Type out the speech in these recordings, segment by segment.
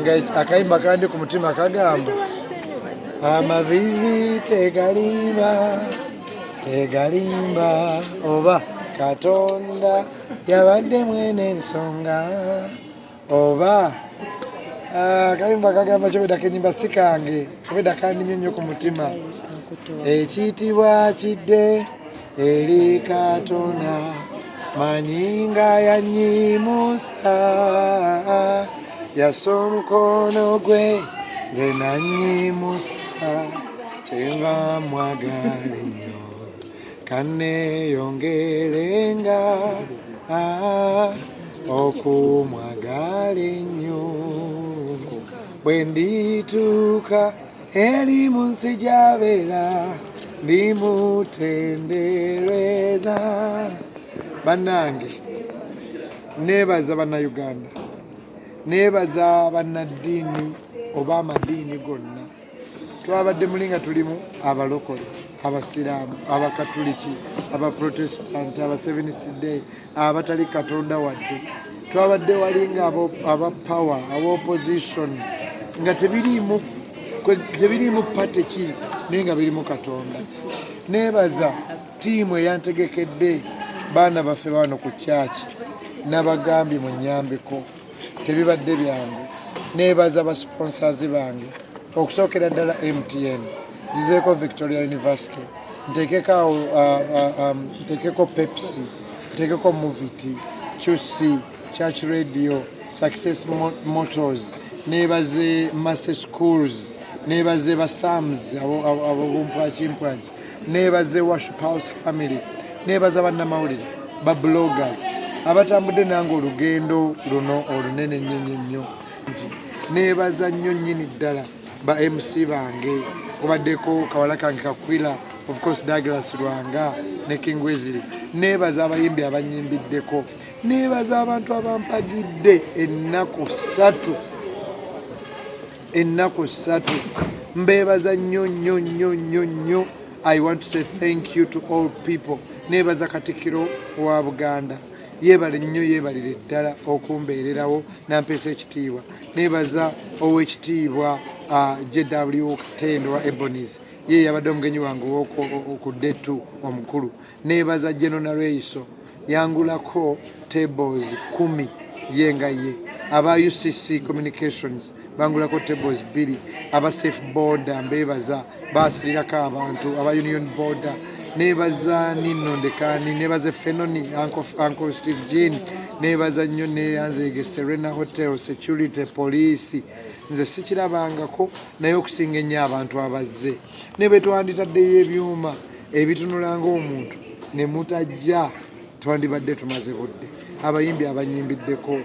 nga akayimba kandi ku mutima kagamba amavivi tegalimba oba Katonda yabadde mwene ensonga oba akayimba kagamba kyobeda kenyimba sikange kyobeda kandi nnyo ku mutima ekiyitibwa kidde eri Katonda manyinga yanyimusa yassa omukono gwe nze nanyimusa kyenva mwagala ennyo kanneeyongerenga okumwagala ennyo bwe ndituuka eri mu nsi gy'abeera ndimutendereza. Bannange neebaza bannayuganda, neebaza bannaddiini oba amadiini gonna. Twabadde muli nga tulimu abalokole, abasiraamu, abakatuliki, abaprotestant, aba Seventh Day, abatali Katonda wadde. Twabadde wali nga aba power, aba opposition nga tebiriimu pate ki naye nga birimu Katonda. Neebaza ttiimu eyantegekedde baana baffe bano ku kyaki nabagambye munyambeko tebibadde byange. Neebaza basponsors bange okusookera ddala MTN zizeeko Victoria University, nteekeko Pepsi, nteekeko Moviti, QC, Church Radio, Success Motors, neebaze Massey Schools, neebaze basams abobumpwakimpwaki, neebaze Worship House Family, neebaza bannamawulire babloggers abatambudde nange olugendo luno olunene nnyo. Neebaza nnyo nnyini ddala ba MC bange kubaddeko kawala kange Kakwila, of course Douglas Lwanga ne King Wesley. Neebaza abayimbi abanyimbiddeko, neebaza abantu abampagidde ennaku ssatu. Mbeebaza nnyo. I want to say thank you to all people. Neebaza Katikkiro wa Buganda, yeebale nnyo, yeebalire ddala okumbeererawo nampeesa ekitiibwa. Neebaza ow'ekitiibwa JW Katendo wa Ebonies, ye yabadde omugenyi wange ku Detu omukulu. Neebaza General Reiso yangulako tables 10 yenga ye. Aba UCC Communications bangulako tables 2. Aba Safe Border mbeebaza baasalirako abantu, aba Union Border. Neebaza Nino Ndekani, neebaza Fenoni, Uncle Steve Jean, neebaza nnyo neyanzeege Serena Hotel, Security, Police. Nze sikirabangako naye okusinga ennyo abantu abazze. Ne bwe twanditaddeyo ebyuma ebitunula ng'omuntu ne mutajja twandibadde tumaze budde. Abayimbi abanyimbiddeko,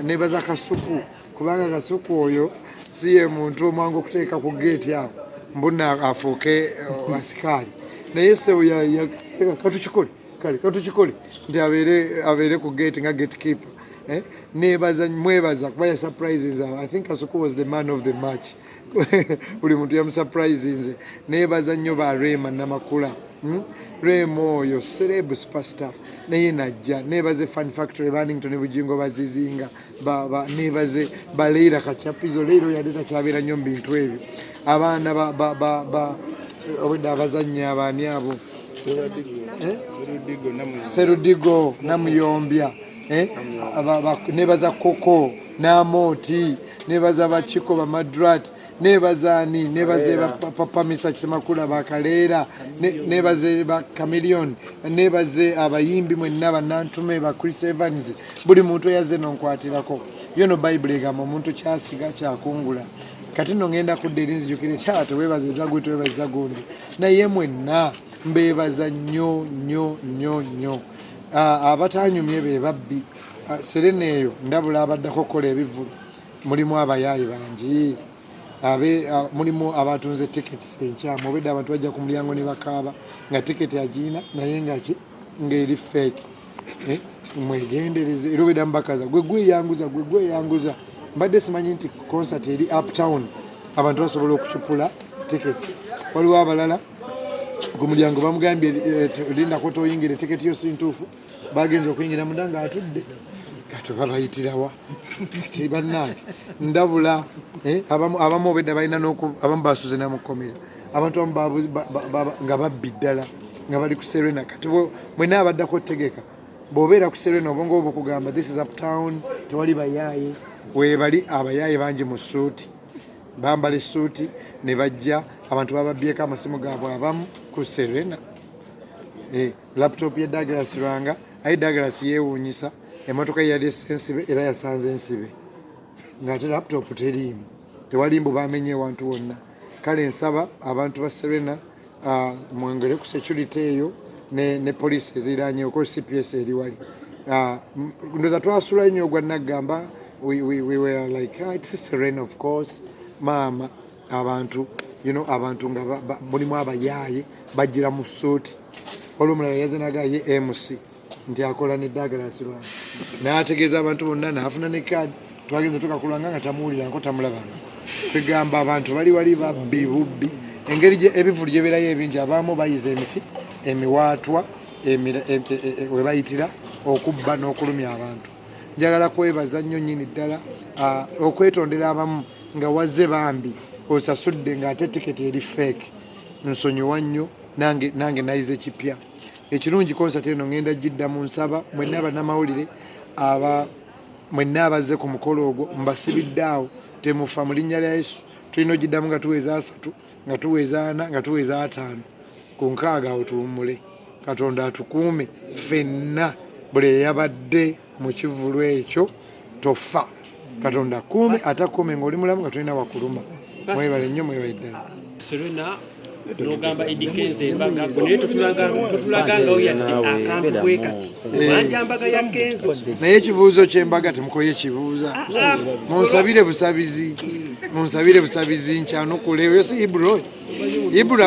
neebaza Kasuku kubanga Kasuku oyo si ye muntu omwangu okuteeka ku geeti awo mbuna afuuke asikaali. Naye sewo katukikole nti abeere ku gate nga gatekeeper. Mwebaza kuba ya surprises. I think Kasuku was the man of the match. Buli muntu yamusurprise nze. Neebaza nnyo ba Rema Namakula, Rema oyo celeb superstar naye najja. Neebaze Fun Factory Bannington ne Bujingo bazizinga, neebaze Baleira Kachapizo, leero yadde takyabeera nnyo mu bintu ebyo. Abaana obwedda abazannyi abaani abo Serudigo Namuyombya, neebaza Koko Namooti, neebaza Bachiko Bamadrat, neebaza ani, neebaze Papa Misa Kisemakula Bakaleera, neebaze ba Chameleon, neebaze abayimbi mwenna bannantume ba Chris Evans. Buli muntu yazze nonkwatirako. Yono Bible egamba omuntu kyasiga kyakungula. Kati nno ngenda kudda eri nzijukire kyate weebaziza gwe twebaziza gundi. Naye mwenna mbeebaza nnyo. Abatanyumye be babbi. Serena eyo ndabula abaddako kola ebivulu. Mulimu abayaayi bangi. Mulimu abatunze tickets enkyamu. Obedda abantu bajja ku mulyango ne bakaaba nga ticket agiina naye ng'eri fake. Mwegendereze era obedda mubakaza gweyanguza. Mbadde simanyi nti concert eri uptown abantu basobola okucupula tickets. Waliwo abalala ku mulyango bamugambye lindako toyingire ticket yo si ntuufu, bagenza okuyingira munda nga atudde tebabayitirawa kati bannange ndabula abamu obedda balina abamu basuze namukomera abantu abamu nga babbi ddala nga bali ku Serena kati mwena abaddako otegeka bw'obeera ku Serena obongo obukugamba this is uptown tewali bayaaye webali abayaaye bangi mu suuti bambala essuuti ne bajja abantu bababbyeko amasimu gaabwe abamu ku Serena laptop ya Douglas Lwanga ayi Douglas yeewuunyisa emotoka yali sensibe era yasanze ensibe ng'ate laptop teriimu tewali mbu bamenye ewantu wonna kale nsaba abantu ba Serena mwongere ku security eyo ne police eziriraanyeeko CPS eri wali ndoza twasula nnyo ogwa naggamba we were like it's Serena of course maama abantu abantu nga mulimu abayaaye bajjira mu suuti olumulala yazenaga ye MC nti akola ne Douglas Lwanga n'ategeeza abantu bonna n'afuna ne kaadi twagenze tukakulanga nga tamuwuliranko tamulabanga kwegamba abantu bali wali babbi bubbi engeri ebivulu gye beerayo ebingi abamu bayiza emiti emiwaatwa we bayitira okubba n'okulumya abantu njagala kwebaza nnyo nnyini ddala okwetondera abamu nga wazze bambi osasudde ng'ate tiketi eri feeke nsonyiwa nnyo nange nayiza ekipya ekirungi konsati eno ngenda giddamu nsaba mwenna bannamawulire mwenna abazze ku mukolo ogwo mbasibiddaawo temufa mu linnya lya Yesu tulina ogiddamu nga tuweza 3 nga tuweza 4 nga tuweza 5 ku 6 awo tuwummule Katonda atukuume ffenna buli eyabadde mu kivulu ekyo tofa Katonda kuume atakuume ng'oli mulamu nga tulina wakuluma mwebale nnyo mwebale ddala Serena n'ogamba edikenze embaga naye totulaganga oyadde akampu bwe kati wanja mbaga ya kenzo naye ekibuuzo ky'embaga temukoye kibuuza munsabire busabizi nkyanukule eyo si Ibro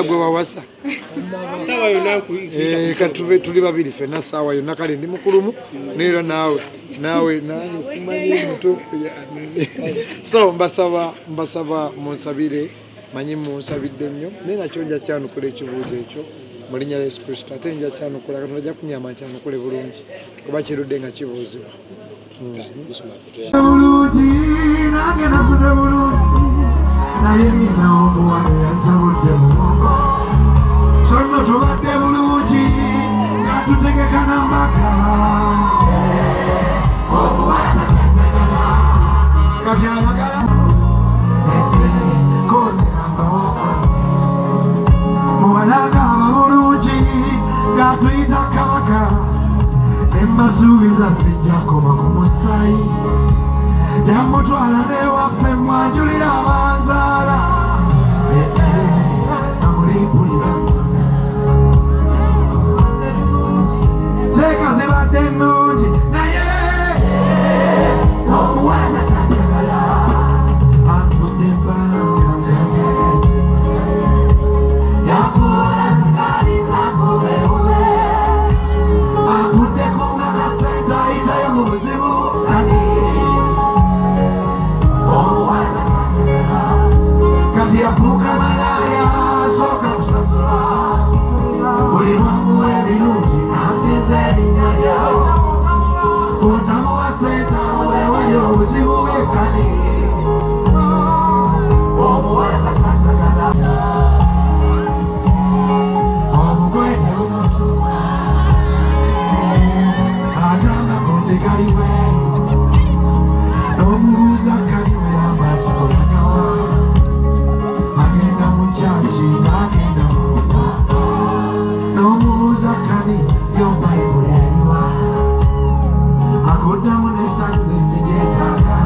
gwe wawasa sawa yonna katube tuli babiri ffenna saawa yonna kale ndi mukulumu neera nawe kumanyi mutuufu so mbasaba munsabire manyi munsabidde nnyo naye nakyo nja kyanukula ekibuuzo ekyo mu linnya lya Yesu Kristo ate nja kyanukula Katonda ajja kunyamba kyanukule bulungi kuba kirudde nga kibuuzibwa bulungi nange nasuze bulungi naye nina omuwala yantabudde mu mugongo sonno tubadde bulungi nga tutegeka n'amaka kati ayagala muwalaga ababulungi nga tuyita kabaka emmasuubiza sijja koma ku musaayi jamutwala newaffe mwanjulira abanzaala namulimpulira teeka zibadde nnungi naye omuwala tanjagala anfudde ebbanga njanjegezi yakuula zikali zakuberuwe anfuddeko nga kasente ayitayo mu buzibu kani omuwala tanjagala kati yafuuka malaaya asooka kusasula buli lwamuwa ebirungi asinza erinnya lyawo otamuwa sente awewali obuzibu bwekani omuwala tanjagala omugoye terumutuuka atanga kundekaliwe n'omubuuza kaliwe yambadde olagawa agenda mu kyaki n'agenda muluka n'omubuuza kali yo bayibuli aliwa akuddamu n'essanyu zesigyetaaga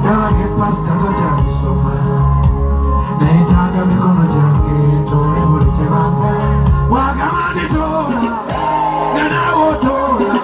ndaba ng'epasita takyagisoma nayetaaga mikono gyange toole buli kibamba wagamba nti toola nga naawe otoola